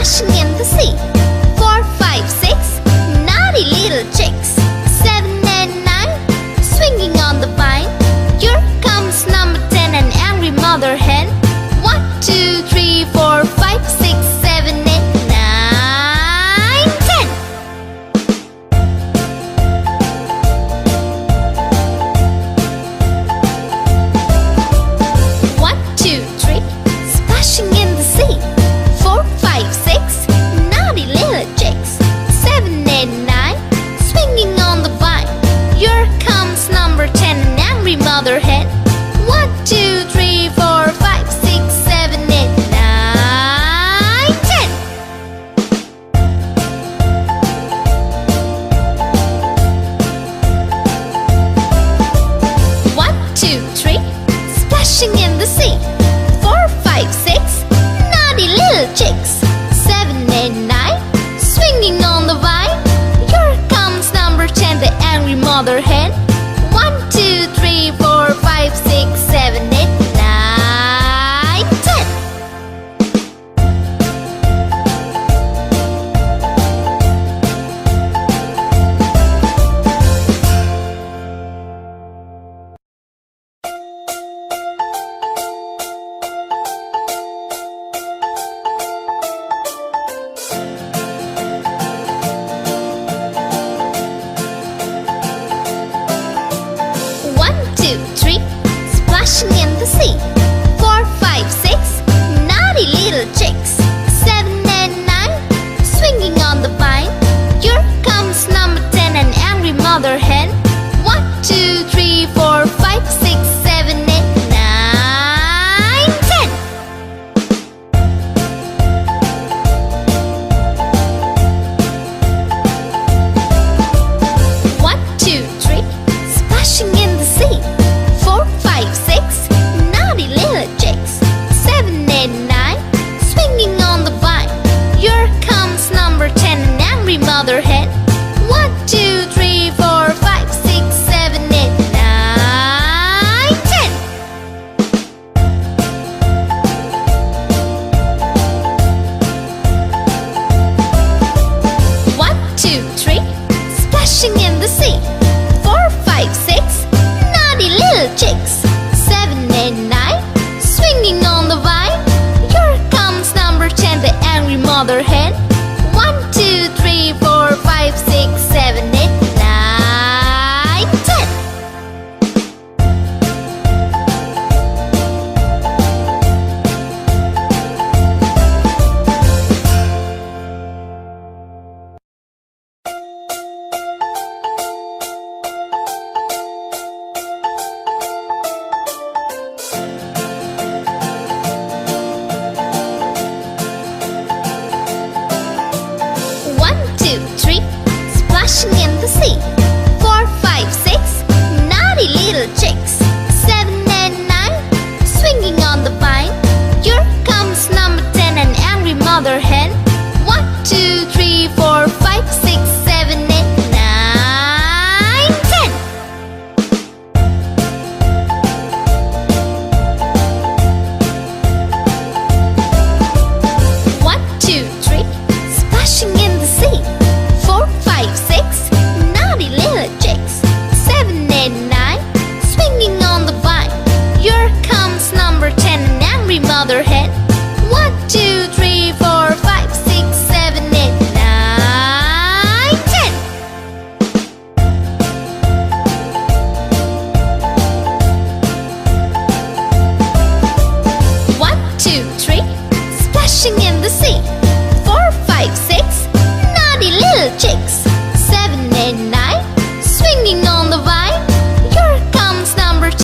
splashing in the sea. 4, 5, 6, naughty little chicks. 7 and 9, swinging on the vine. Here comes number 10, an angry mother hen. 1, 2, 3, 4, 5, 6, 7, 8, 9, 10. 1, 2, 3, splashing in the sea. 4, 5, 6, naughty little chicks. 7, 8, 9, swinging on the vine. Here comes number 10, an angry mother hen. 1, 2, 3, 4, 5, 6, 7, 8, 9, 10. 1, 2, 3, splashing in the sea. 4, 5, 6, naughty little chicks. 7, 8, 9, swinging on the vine. Here comes number 10, the angry mother hen. 1, 2, 3, 4, 5, 6, 7, 8, 9, 10. 1, 2, 3, splashing in the sea. 4, 5, 6, naughty little chicks. 7 and 9, swinging on the vine. Here comes number 10, an angry mother hen. 1, 2, 3, 4, 5, 6, 7, 8, 9, 10. 1, 2, 3, splashing in the sea. 4, 5, 6, naughty little chicks. 7, 8, 9, swinging on the vine. Here comes number 10, an angry mother hen. 1, 2, 3, 4, 5, 6, 7, 8, 9, 10. 1, 2, 3, splashing in the sea. 4, 5, 6, naughty little chicks. 7, 8, 9, swinging on the vine. Here comes number 10, the angry mother hen. 1, 2, 3, 4, 5, 6, 7, 8, 9, 10. 1, 2, 3, splashing in the sea. 4, 5, 6, naughty little chicks. 7 and 9, swinging on the vine. Here comes number 10, an angry mother hen. 1, 2, 3, 4, 5, 6, 7, 8, 9, 10. 1, 2, 3, splashing in the sea. 4, 5, 6, naughty little chicks. 7, 8, 9, swinging on the vine. Here comes number 10, an angry mother hen. 1, 2, 3, 4, 5, 6, 7, 8, 9, 10. 1, 2, 3, splashing in the sea.